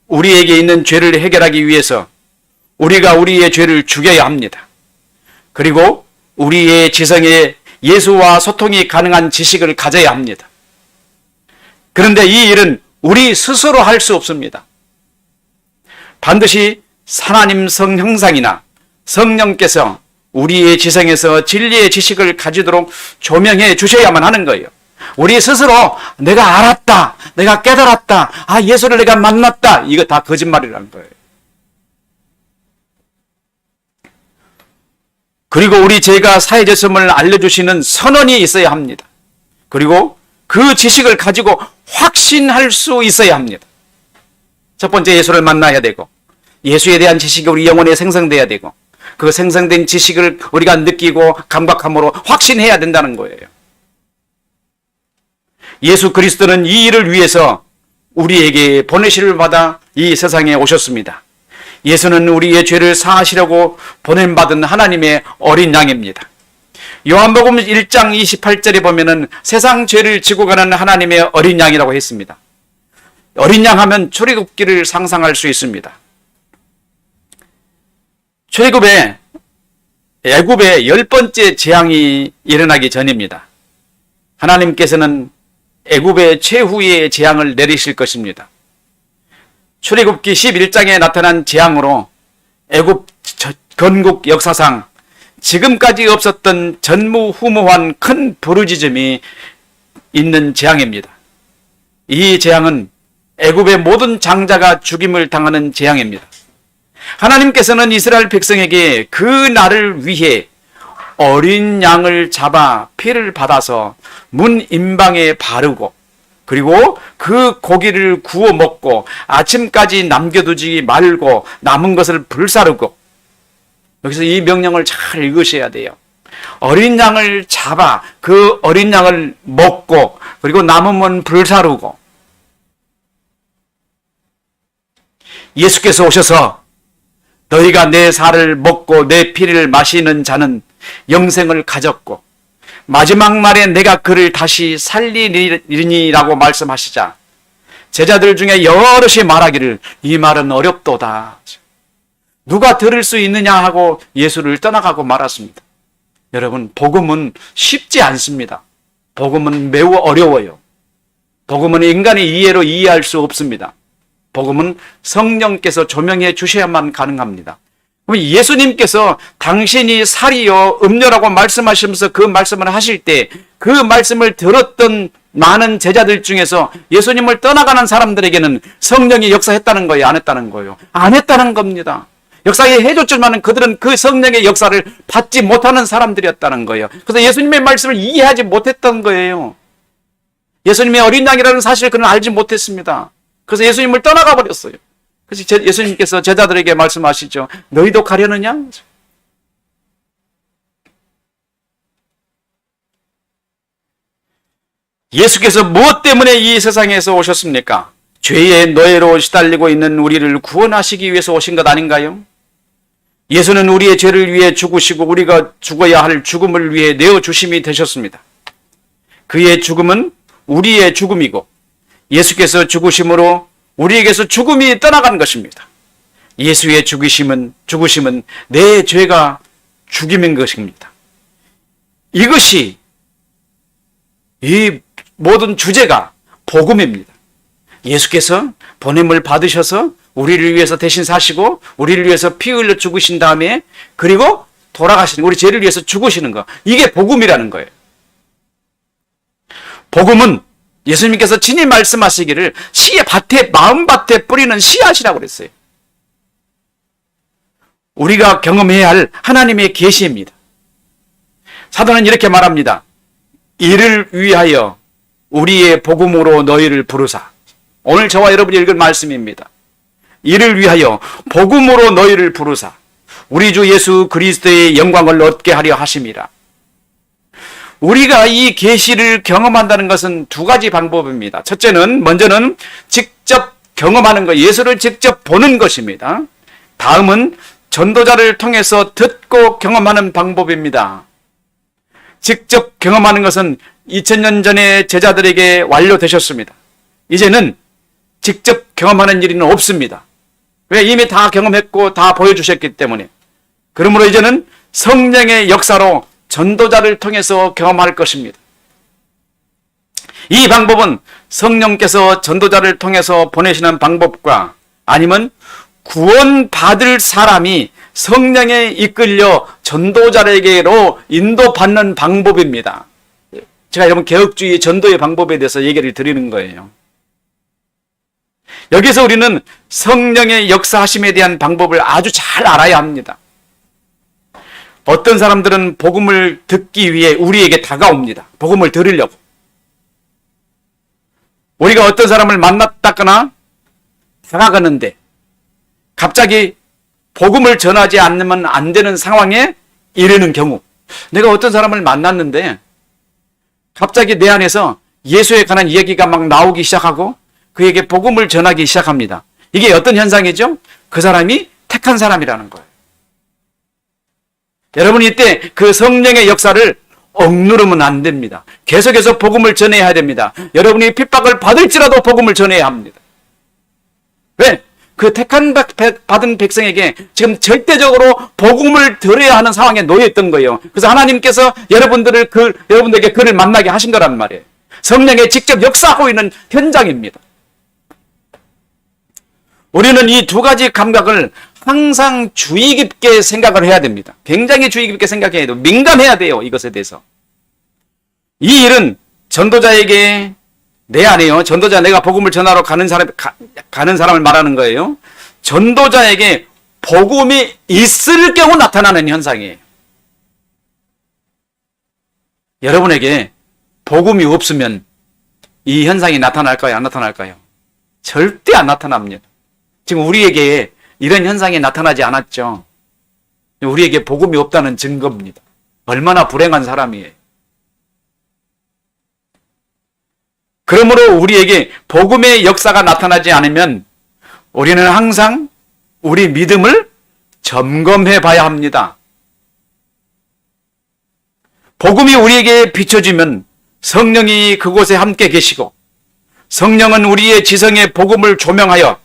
우리에게 있는 죄를 해결하기 위해서 우리가 우리의 죄를 죽여야 합니다. 그리고 우리의 지성에 예수와 소통이 가능한 지식을 가져야 합니다. 그런데 이 일은 우리 스스로 할 수 없습니다. 반드시 하나님 성형상이나 성령께서 우리의 지성에서 진리의 지식을 가지도록 조명해 주셔야만 하는 거예요. 우리 스스로 내가 알았다, 내가 깨달았다, 예수를 내가 만났다, 이거 다 거짓말이라는 거예요. 그리고 우리 죄가 사해졌음을 알려주시는 선언이 있어야 합니다. 그리고 그 지식을 가지고 확신할 수 있어야 합니다. 첫 번째, 예수를 만나야 되고, 예수에 대한 지식이 우리 영혼에 생성돼야 되고, 그 생성된 지식을 우리가 느끼고 감각함으로 확신해야 된다는 거예요. 예수 그리스도는 이 일을 위해서 우리에게 보내심을 받아 이 세상에 오셨습니다. 예수는 우리의 죄를 사하시려고 보냄받은 하나님의 어린 양입니다. 요한복음 1장 28절에 보면은 세상 죄를 지고 가는 하나님의 어린 양이라고 했습니다. 어린 양 하면 출애굽기를 상상할 수 있습니다. 출애굽에 애굽의 10번째 재앙이 일어나기 전입니다. 하나님께서는 애굽의 최후의 재앙을 내리실 것입니다. 출애굽기 11장에 나타난 재앙으로 애굽 건국 역사상 지금까지 없었던 전무후무한 큰 부르짖음이 있는 재앙입니다. 이 재앙은 애굽의 모든 장자가 죽임을 당하는 재앙입니다. 하나님께서는 이스라엘 백성에게 그 날을 위해 어린 양을 잡아 피를 받아서 문 임방에 바르고, 그리고 그 고기를 구워 먹고 아침까지 남겨두지 말고 남은 것을 불사르고, 여기서 이 명령을 잘 읽으셔야 돼요. 어린 양을 잡아 그 어린 양을 먹고, 그리고 남으면 불사르고. 예수께서 오셔서 너희가 내 살을 먹고 내 피를 마시는 자는 영생을 가졌고 마지막 날에 내가 그를 다시 살리리니라고 말씀하시자, 제자들 중에 여럿이 말하기를 이 말은 어렵도다, 누가 들을 수 있느냐 하고 예수를 떠나가고 말았습니다. 여러분, 복음은 쉽지 않습니다. 복음은 매우 어려워요. 복음은 인간의 이해로 이해할 수 없습니다. 복음은 성령께서 조명해 주셔야만 가능합니다. 예수님께서 당신이 살이요 음료라고 말씀하시면서 그 말씀을 하실 때 그 말씀을 들었던 많은 제자들 중에서 예수님을 떠나가는 사람들에게는 성령이 역사했다는 거예요? 안 했다는 거예요? 안 했다는 겁니다. 역사에 해줬지만 그들은 그 성령의 역사를 받지 못하는 사람들이었다는 거예요. 그래서 예수님의 말씀을 이해하지 못했던 거예요. 예수님의 어린 양이라는 사실을 그는 알지 못했습니다. 그래서 예수님을 떠나가 버렸어요. 그래서 예수님께서 제자들에게 말씀하시죠. 너희도 가려느냐? 예수께서 무엇 때문에 이 세상에서 오셨습니까? 죄의 노예로 시달리고 있는 우리를 구원하시기 위해서 오신 것 아닌가요? 예수는 우리의 죄를 위해 죽으시고 우리가 죽어야 할 죽음을 위해 내어주심이 되셨습니다. 그의 죽음은 우리의 죽음이고 예수께서 죽으심으로 우리에게서 죽음이 떠나간 것입니다. 예수의 죽으심은 내 죄가 죽임인 것입니다. 이것이 이 모든 주제가 복음입니다. 예수께서 보냄을 받으셔서 우리를 위해서 대신 사시고 우리를 위해서 피 흘려 죽으신 다음에 그리고 돌아가시는, 우리 죄를 위해서 죽으시는 거, 이게 복음이라는 거예요. 복음은 예수님께서 친히 말씀하시기를 씨의 밭에, 마음밭에 뿌리는 씨앗이라고 그랬어요. 우리가 경험해야 할 하나님의 계시입니다. 사도는 이렇게 말합니다. 이를 위하여 우리의 복음으로 너희를 부르사. 오늘 저와 여러분이 읽을 말씀입니다. 이를 위하여 복음으로 너희를 부르사 우리 주 예수 그리스도의 영광을 얻게 하려 하심이라. 우리가 이 계시를 경험한다는 것은 두 가지 방법입니다. 첫째는 먼저는 직접 경험하는 것, 예수를 직접 보는 것입니다. 다음은 전도자를 통해서 듣고 경험하는 방법입니다. 직접 경험하는 것은 2000년 전에 제자들에게 완료되셨습니다. 이제는 직접 경험하는 일은 없습니다. 왜? 이미 다 경험했고 다 보여주셨기 때문에. 그러므로 이제는 성령의 역사로 전도자를 통해서 경험할 것입니다. 이 방법은 성령께서 전도자를 통해서 보내시는 방법과 아니면 구원받을 사람이 성령에 이끌려 전도자에게로 인도받는 방법입니다. 제가 여러분 개혁주의 전도의 방법에 대해서 얘기를 드리는 거예요. 여기서 우리는 성령의 역사하심에 대한 방법을 아주 잘 알아야 합니다. 어떤 사람들은 복음을 듣기 위해 우리에게 다가옵니다. 복음을 들으려고. 우리가 어떤 사람을 만났다거나 다가가는데 갑자기 복음을 전하지 않으면 안 되는 상황에 이르는 경우, 내가 어떤 사람을 만났는데 갑자기 내 안에서 예수에 관한 이야기가 막 나오기 시작하고 그에게 복음을 전하기 시작합니다. 이게 어떤 현상이죠? 그 사람이 택한 사람이라는 거예요. 여러분 이때 그 성령의 역사를 억누르면 안 됩니다. 계속해서 복음을 전해야 됩니다. 여러분이 핍박을 받을지라도 복음을 전해야 합니다. 왜? 그 택한 받은 백성에게 지금 절대적으로 복음을 들어야 하는 상황에 놓여 있던 거예요. 그래서 하나님께서 여러분들에게 그를 만나게 하신 거란 말이에요. 성령에 직접 역사하고 있는 현장입니다. 우리는 이 두 가지 감각을 항상 주의 깊게 생각을 해야 됩니다. 굉장히 주의 깊게 생각해야 돼요. 민감해야 돼요. 이것에 대해서. 이 일은 전도자에게 내 안에요. 전도자, 내가 복음을 전하러 가는 사람을 말하는 거예요. 전도자에게 복음이 있을 경우 나타나는 현상이에요. 여러분에게 복음이 없으면 이 현상이 나타날까요? 안 나타날까요? 절대 안 나타납니다. 지금 우리에게 이런 현상이 나타나지 않았죠. 우리에게 복음이 없다는 증거입니다. 얼마나 불행한 사람이에요. 그러므로 우리에게 복음의 역사가 나타나지 않으면 우리는 항상 우리 믿음을 점검해 봐야 합니다. 복음이 우리에게 비춰지면 성령이 그곳에 함께 계시고 성령은 우리의 지성에 복음을 조명하여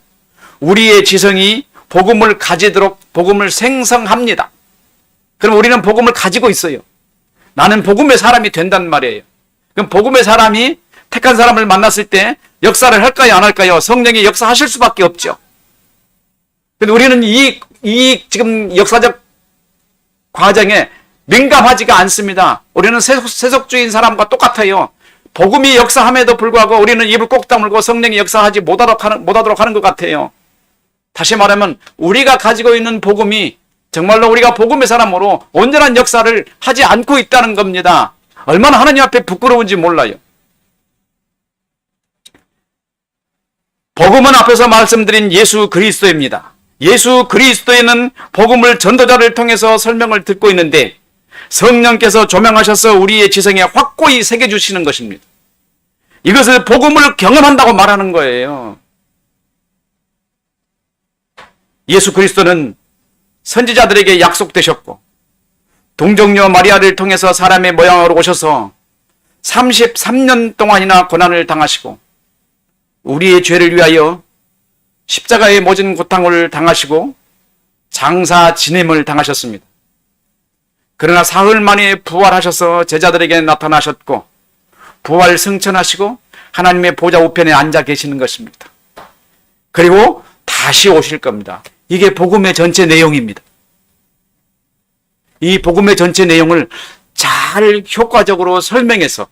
우리의 지성이 복음을 가지도록 복음을 생성합니다. 그럼 우리는 복음을 가지고 있어요. 나는 복음의 사람이 된단 말이에요. 그럼 복음의 사람이 택한 사람을 만났을 때 역사를 할까요? 안 할까요? 성령이 역사하실 수밖에 없죠. 근데 우리는 이 지금 역사적 과정에 민감하지가 않습니다. 우리는 세속주의인 사람과 똑같아요. 복음이 역사함에도 불구하고 우리는 입을 꼭 다물고 성령이 역사하지 못하도록 하는 것 같아요. 다시 말하면 우리가 가지고 있는 복음이 정말로 우리가 복음의 사람으로 온전한 역사를 하지 않고 있다는 겁니다. 얼마나 하나님 앞에 부끄러운지 몰라요. 복음은 앞에서 말씀드린 예수 그리스도입니다. 예수 그리스도에는 복음을 전도자를 통해서 설명을 듣고 있는데 성령께서 조명하셔서 우리의 지성에 확고히 새겨주시는 것입니다. 이것을 복음을 경험한다고 말하는 거예요. 예수 그리스도는 선지자들에게 약속되셨고 동정녀 마리아를 통해서 사람의 모양으로 오셔서 33년 동안이나 고난을 당하시고 우리의 죄를 위하여 십자가의 모진 고통을 당하시고 장사 지냄을 당하셨습니다. 그러나 사흘 만에 부활하셔서 제자들에게 나타나셨고 부활 승천하시고 하나님의 보좌 우편에 앉아 계시는 것입니다. 그리고 다시 오실 겁니다. 이게 복음의 전체 내용입니다. 이 복음의 전체 내용을 잘 효과적으로 설명해서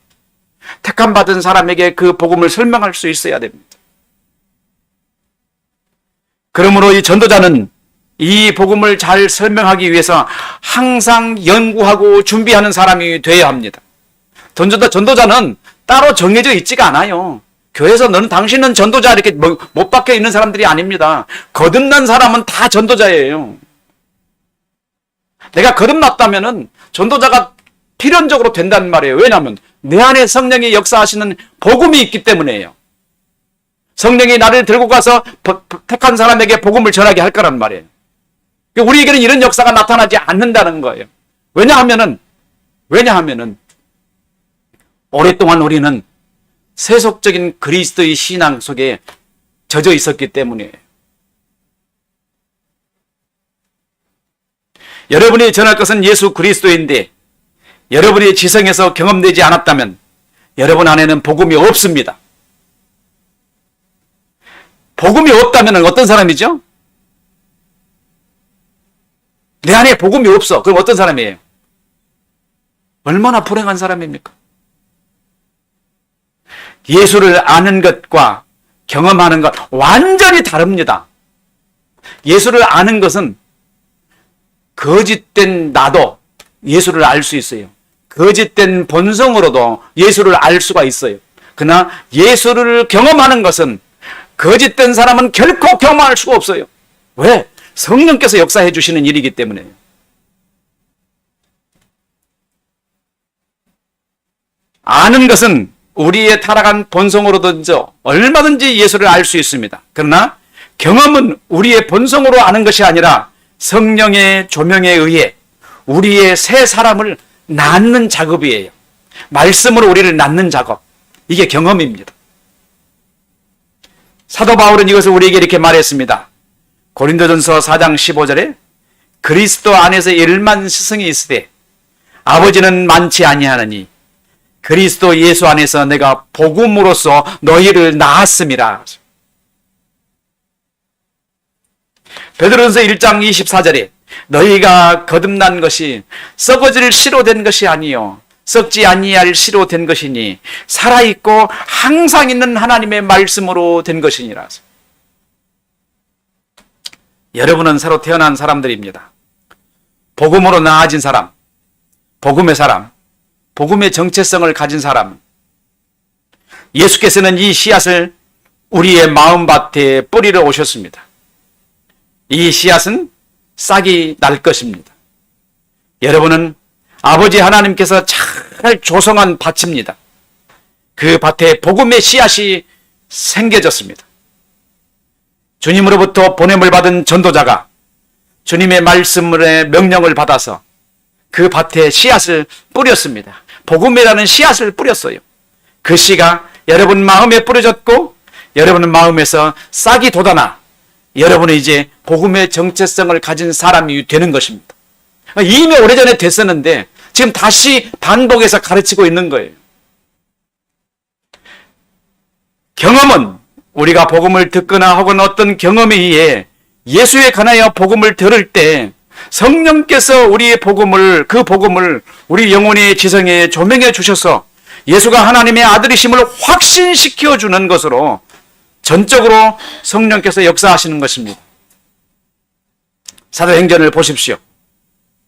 택함 받은 사람에게 그 복음을 설명할 수 있어야 됩니다. 그러므로 이 전도자는 이 복음을 잘 설명하기 위해서 항상 연구하고 준비하는 사람이 되어야 합니다. 전도자는 따로 정해져 있지가 않아요. 교회에서 당신은 전도자 이렇게 못 박혀 있는 사람들이 아닙니다. 거듭난 사람은 다 전도자예요. 내가 거듭났다면은 전도자가 필연적으로 된다는 말이에요. 왜냐하면 내 안에 성령이 역사하시는 복음이 있기 때문이에요. 성령이 나를 들고 가서 택한 사람에게 복음을 전하게 할 거란 말이에요. 우리에게는 이런 역사가 나타나지 않는다는 거예요. 왜냐하면은 오랫동안 우리는 세속적인 그리스도의 신앙 속에 젖어 있었기 때문이에요. 여러분이 전할 것은 예수 그리스도인데 여러분의 지성에서 경험되지 않았다면 여러분 안에는 복음이 없습니다. 복음이 없다면 어떤 사람이죠? 내 안에 복음이 없어. 그럼 어떤 사람이에요? 얼마나 불행한 사람입니까? 예수를 아는 것과 경험하는 것 완전히 다릅니다. 예수를 아는 것은 거짓된 나도 예수를 알 수 있어요. 거짓된 본성으로도 예수를 알 수가 있어요. 그러나 예수를 경험하는 것은 거짓된 사람은 결코 경험할 수가 없어요. 왜? 성령께서 역사해 주시는 일이기 때문에. 아는 것은 우리의 타락한 본성으로든지 얼마든지 예수를 알 수 있습니다. 그러나 경험은 우리의 본성으로 아는 것이 아니라 성령의 조명에 의해 우리의 새 사람을 낳는 작업이에요. 말씀으로 우리를 낳는 작업. 이게 경험입니다. 사도 바울은 이것을 우리에게 이렇게 말했습니다. 고린도전서 4장 15절에 그리스도 안에서 1만 스승이 있으되 아버지는 많지 아니하느니 그리스도 예수 안에서 내가 복음으로써 너희를 낳았음이라. 베드로전서 1장 24절에 너희가 거듭난 것이 썩어질 씨로 된 것이 아니요 썩지 아니할 씨로 된 것이니 살아있고 항상 있는 하나님의 말씀으로 된 것이니라. 여러분은 새로 태어난 사람들입니다. 복음으로 나아진 사람, 복음의 사람, 복음의 정체성을 가진 사람. 예수께서는 이 씨앗을 우리의 마음밭에 뿌리러 오셨습니다. 이 씨앗은 싹이 날 것입니다. 여러분은 아버지 하나님께서 잘 조성한 밭입니다. 그 밭에 복음의 씨앗이 생겨졌습니다. 주님으로부터 보냄을 받은 전도자가 주님의 말씀의 명령을 받아서 그 밭에 씨앗을 뿌렸습니다. 복음이라는 씨앗을 뿌렸어요. 그 씨가 여러분 마음에 뿌려졌고 여러분 마음에서 싹이 돋아나 여러분은 이제 복음의 정체성을 가진 사람이 되는 것입니다. 이미 오래전에 됐었는데 지금 다시 반복해서 가르치고 있는 거예요. 경험은 우리가 복음을 듣거나 혹은 어떤 경험에 의해 예수에 관하여 복음을 들을 때 성령께서 우리의 복음을, 그 복음을 우리 영혼의 지성에 조명해 주셔서 예수가 하나님의 아들이심을 확신시켜 주는 것으로 전적으로 성령께서 역사하시는 것입니다. 사도행전을 보십시오.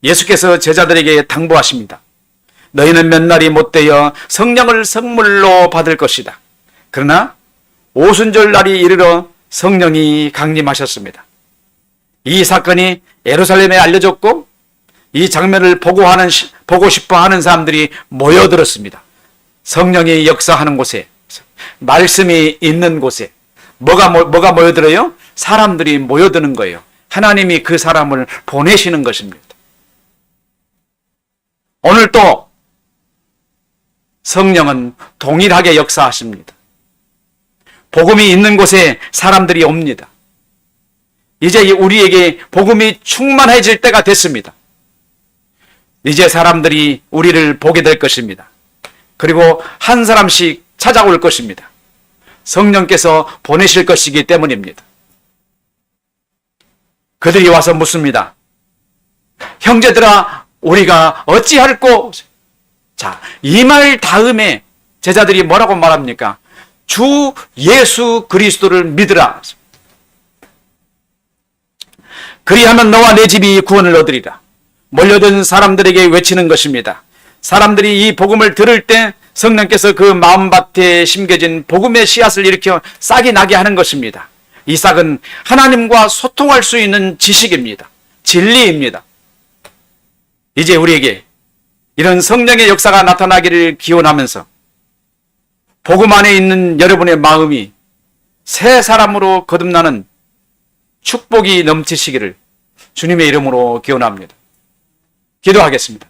예수께서 제자들에게 당부하십니다. 너희는 몇 날이 못되어 성령을 선물로 받을 것이다. 그러나 오순절 날이 이르러 성령이 강림하셨습니다. 이 사건이 예루살렘에 알려졌고 이 장면을 보고 싶어 하는 사람들이 모여들었습니다. 성령이 역사하는 곳에, 말씀이 있는 곳에 뭐가 모여들어요? 사람들이 모여드는 거예요. 하나님이 그 사람을 보내시는 것입니다. 오늘 또 성령은 동일하게 역사하십니다. 복음이 있는 곳에 사람들이 옵니다. 이제 우리에게 복음이 충만해질 때가 됐습니다. 이제 사람들이 우리를 보게 될 것입니다. 그리고 한 사람씩 찾아올 것입니다. 성령께서 보내실 것이기 때문입니다. 그들이 와서 묻습니다. 형제들아, 우리가 어찌할꼬? 자, 이 말 다음에 제자들이 뭐라고 말합니까? 주 예수 그리스도를 믿으라. 그리하면 너와 내 집이 구원을 얻으리라. 몰려든 사람들에게 외치는 것입니다. 사람들이 이 복음을 들을 때 성령께서 그 마음밭에 심겨진 복음의 씨앗을 일으켜 싹이 나게 하는 것입니다. 이 싹은 하나님과 소통할 수 있는 지식입니다. 진리입니다. 이제 우리에게 이런 성령의 역사가 나타나기를 기원하면서 복음 안에 있는 여러분의 마음이 새 사람으로 거듭나는 축복이 넘치시기를 주님의 이름으로 기원합니다. 기도하겠습니다.